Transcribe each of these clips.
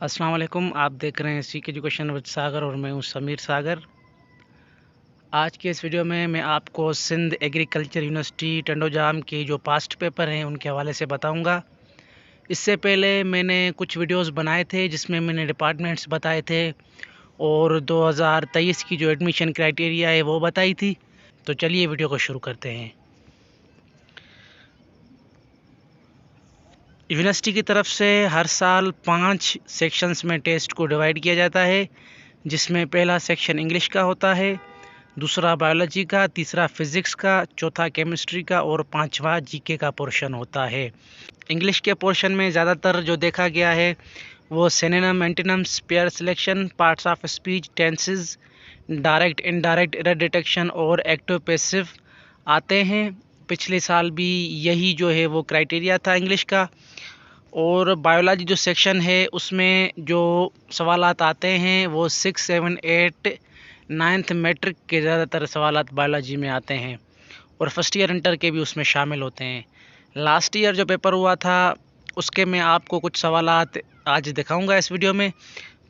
अस्सलाम वालेकुम। आप देख रहे हैं सीक एजुकेशन विद सागर और मैं हूं समीर सागर। आज के इस वीडियो में मैं आपको सिंध एग्रीकल्चर यूनिवर्सिटी टंडोजाम के जो पास्ट पेपर हैं उनके हवाले से बताऊंगा। इससे पहले मैंने कुछ वीडियोस बनाए थे जिसमें मैंने डिपार्टमेंट्स बताए थे और 2023 की जो एडमिशन क्राइटेरिया है वो बताई थी। तो चलिए वीडियो को शुरू करते हैं। यूनिवर्सिटी की तरफ से हर साल 5 सेक्शंस में टेस्ट को डिवाइड किया जाता है, जिसमें पहला सेक्शन इंग्लिश का होता है, दूसरा बायोलॉजी का, तीसरा फिज़िक्स का, चौथा केमिस्ट्री का और पांचवा जीके का पोर्शन होता है। इंग्लिश के पोर्शन में ज़्यादातर जो देखा गया है वो synonym, antonyms, pair selection, parts of speech, tenses, direct indirect error detection और एक्टिव पैसिव आते हैं। पिछले साल भी यही जो है वो क्राइटेरिया था इंग्लिश का। और बायोलॉजी जो सेक्शन है उसमें जो सवालात आते हैं वो 6, 7, 8, 9th मैट्रिक के ज़्यादातर सवालात बायोलॉजी में आते हैं और फर्स्ट ईयर इंटर के भी उसमें शामिल होते हैं। लास्ट ईयर जो पेपर हुआ था उसके मैं आपको कुछ सवालात आज दिखाऊंगा इस वीडियो में।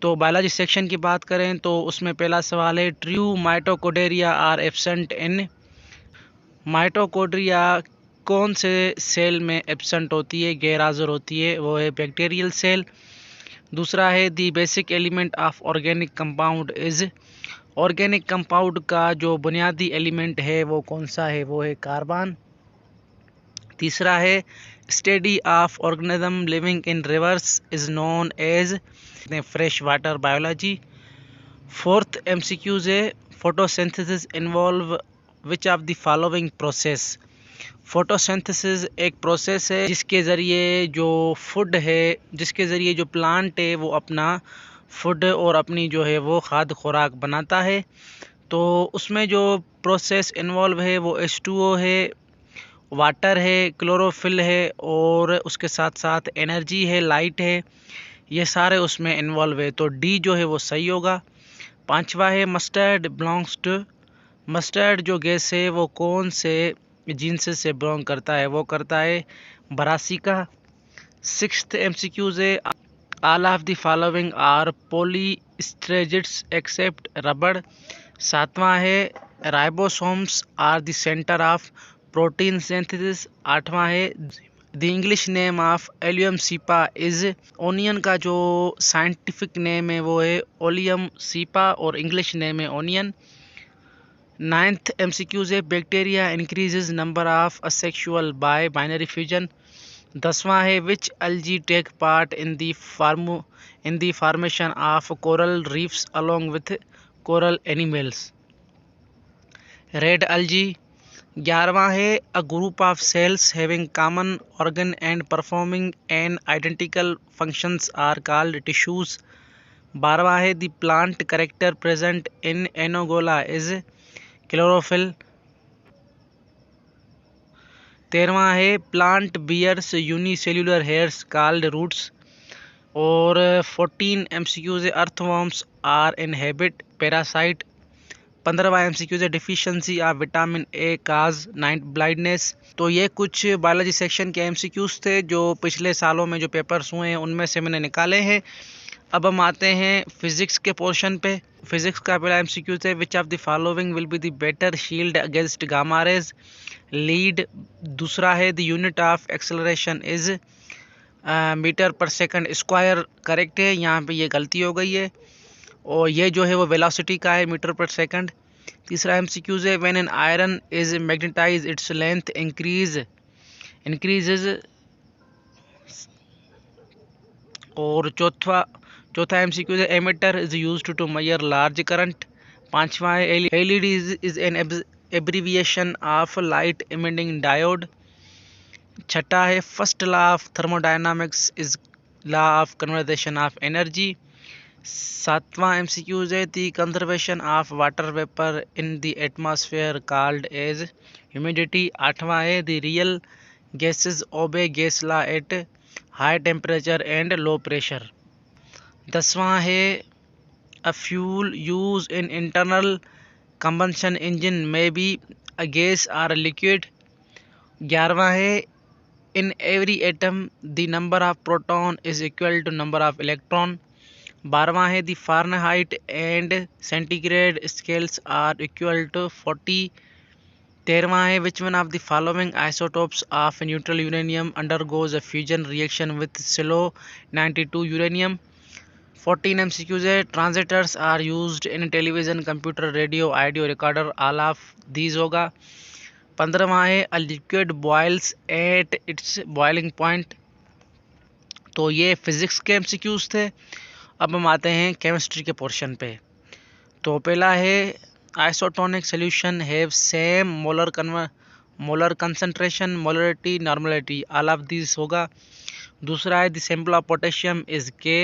तो बायोलॉजी सेक्शन की बात करें तो उसमें पहला सवाल है, true mitochondria are absent in. Mitochondria कौन से सेल में एब्सेंट होती है, गैर हाज़िर होती है? वो है बैक्टीरियल सेल। दूसरा है, the basic element of organic compound is. Organic compound का जो बुनियादी एलिमेंट है वो कौन सा है? वो है कार्बन। तीसरा है, study of organism living in rivers is known as fresh water biology. Fourth MCQs है, photosynthesis involve which of the following process. Photosynthesis एक प्रोसेस है जिसके ज़रिए जो प्लांट है वो अपना फूड और अपनी जो है वो खाद्य खुराक बनाता है। तो उसमें जो प्रोसेस इन्वॉल्व है वो H2O है, वाटर है, क्लोरोफिल है और उसके साथ साथ एनर्जी है, लाइट है। ये सारे उसमें इन्वॉल्व है, तो डी जो है वो सही होगा। पांचवा है, मस्टर्ड बिलोंग्स टू। मस्टर्ड जो गैस है वो कौन से जीन्स से बिलोंग करता है? वो करता है ब्रासिका। सिक्स्थ एमसीक्यूज है, all of the following are polysaccharides except rubber. सातवां है, ribosomes are the centre of protein synthesis. आठवां है, the English name of allium cepa is. Onion का जो साइंटिफिक नेम है वो है ओलियम सीपा और इंग्लिश नेम है ओनियन। नाइन्थ एमसीक्यूज है, bacteria increases number of asexual by binary fusion. 10वां है, which algae take part in the formation of coral reefs along with coral animals. Red algae. 11वां है, a group of cells having common organ and performing an identical functions are called tissues. 12वां है, the plant character present in anogola is chlorophyll. 13वां है, plant bears unicellular hairs called roots. और 14 MCQs है, earthworms are inhabit parasite. 15वां MCQs है, deficiency of vitamin A cause night blindness. तो ये कुछ बायोलॉजी सेक्शन के एमसीक्यूज थे जो पिछले सालों में जो पेपर्स हुए हैं उनमें से मैंने निकाले हैं। अब हम आते हैं फिजिक्स के पोर्शन पे। फिजिक्स का पहला एमसीक्यू है, which of the following will be the better shield against gamma rays. Lead. दूसरा है, the unit of acceleration is metre per second square. Correct है, यहाँ पे ये गलती हो गई है और ये जो है वो वेलोसिटी का है, मीटर पर सेकंड। तीसरा एमसीक्यू है, when an iron is magnetize its length increases. और चौथा एमसीक्यू है, ammeter is used to measure large current. पांचवा है, LED is an abbreviation of light emitting diode. छठा है, first law of thermodynamics is law of conversation of energy. सातवां MCQ है, the conservation of water vapour in the atmosphere called as humidity. आठवां है, the real gases obey gas law at high temperature and low pressure. 10वां है, a fuel use in internal combustion engine में be a gas और liquid. 11वां है, in every atom the number of proton is equal to number of electron. 12वां है the Fahrenheit and centigrade scales are equal to 40। 13वां है which one of the following isotopes of neutral uranium undergoes a fusion reaction with silo 92 uranium. 14 MCQs है transistors are used in television computer radio audio recorder all of these होगा। 15वां है a liquid boils at its boiling point. तो ये physics के MCQs थे। अब हम आते हैं केमिस्ट्री के पोर्शन पे। तो पहला है isotonic solution have same molar concentration, molarity, normality, all of this होगा। दूसरा है the sample of potassium is के।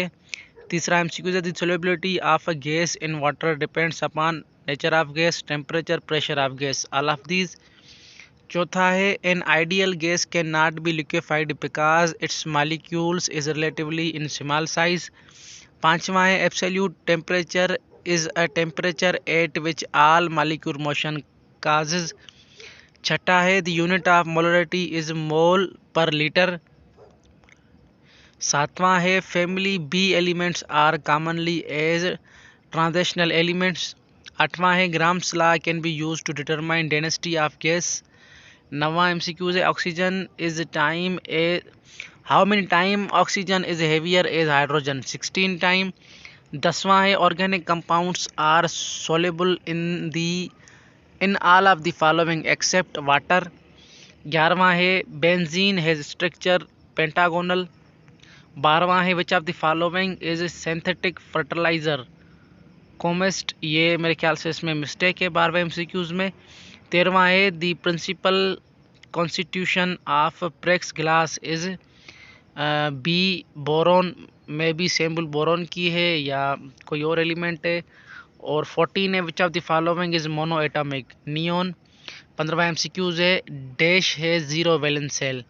तीसरा MCQ है the solubility of a gas in water depends upon nature of gas, temperature, pressure of gas, all of this. चौथा है an ideal gas can not be liquefied because it's molecules is relatively in small size. पांचवा है absolute temperature is a temperature at which all molecule motion causes. छठा है the unit of molarity is mole per litre. सातवां है family B elements are commonly as transitional elements. आठवां है Graham's law can be use to determine density of gas. नवा MCQ है oxygen is time a how many time oxygen is heavier as hydrogen, 16 time. 10वां है organic compounds are soluble in all of the following except water. 11वां है benzene has structure pentagonal. 12वां है which of the following is synthetic fertiliser, कोमेस्ट, ये मेरे ख्याल से इसमें मिस्टेक है 12वें MCQs में। 13वां है the principal constitution of pyrex glass is be boron, में भी सैम्बल बोरोन की है या कोई और एलिमेंट है। और 14 है which of the following is monoatomic, neon. 15वां MCQs है डैश है जीरो वैलेंस सेल,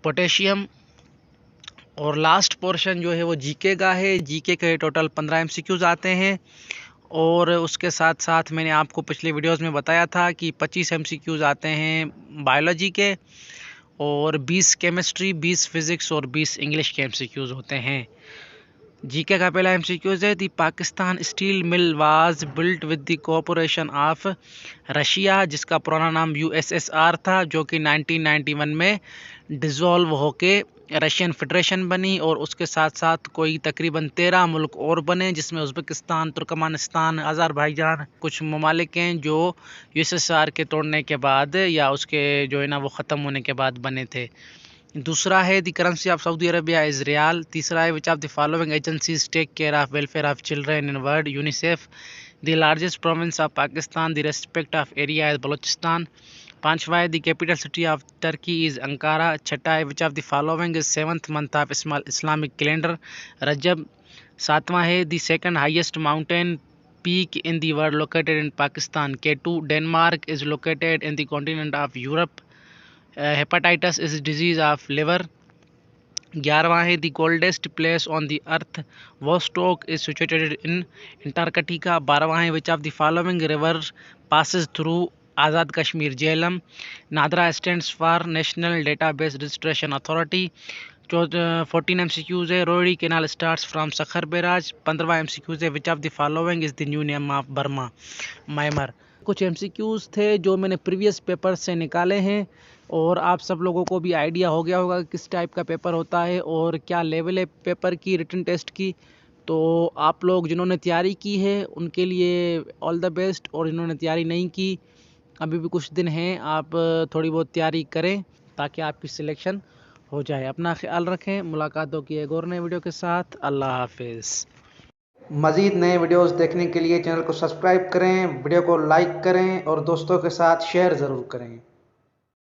पोटेशियम। और लास्ट पोर्शन जो है वो जीके का है। जीके के टोटल 15 MCQs आते हैं। और उसके साथ साथ मैंने आपको पिछले वीडियोस में बताया था कि 25 MCQs आते हैं बायोलॉजी के, और 20 केमिस्ट्री, 20 फिजिक्स और 20 इंग्लिश के MCQs होते हैं। जीके का पहला MCQs है the Pakistan steel mill was built with the cooperation of Russia, जिसका पुराना नाम USSR था, जो कि 1991 में डिज़ोल्व होके रशियन फेडरेशन बनी। और उसके साथ साथ कोई तकरीबन 13 मुल्क और बने, जिसमें उज़्बेकिस्तान, तुर्कमानिस्तान, अज़रबैजान कुछ ममालिक हैं जो USSR के तोड़ने के बाद या उसके जो है ना वो ख़त्म होने के बाद बने थे। दूसरा है the currency of Saudi Arabia is riyal. तीसरा है which of the following agencies take care of welfare of children in world, UNICEF. The largest province of Pakistan, the respect of area is Balochistan. पांचवा है the capital city of Turkey is Ankara. छठा है which of the following is 7th month of Islamic calendar, Rajab. सातवां है the second highest mountain peak in the world located in Pakistan, K2। Denmark is located in the continent of Europe. Hepatitis is disease of liver. 11वां है the coldest place on the earth, Vostok is situated in Antarctica. 12वां है which of the following river passes through Azad Kashmir, Jhelum. NADRA stands for national database registration authority. 14 MCQs है Rohini canal starts from Sukkur barrage. 15वां MCQs है which of the following is the new name of Burma, Myanmar. कुछ MCQs थे जो मैंने previous paper से निकाले हैं, और आप सब लोगों को भी आइडिया हो गया होगा किस टाइप का पेपर होता है और क्या लेवल है पेपर की, रिटन टेस्ट की। तो आप लोग जिन्होंने तैयारी की है उनके लिए ऑल द बेस्ट, और जिन्होंने तैयारी नहीं की अभी भी कुछ दिन हैं, आप थोड़ी बहुत तैयारी करें ताकि आपकी सिलेक्शन हो जाए। अपना ख्याल रखें। मुलाकात होगी एक और नए वीडियो के साथ। अल्लाह हाफिज़। मज़ीद नए वीडियोस देखने के लिए चैनल को सब्सक्राइब करें, वीडियो को लाइक करें और दोस्तों के साथ शेयर ज़रूर करें।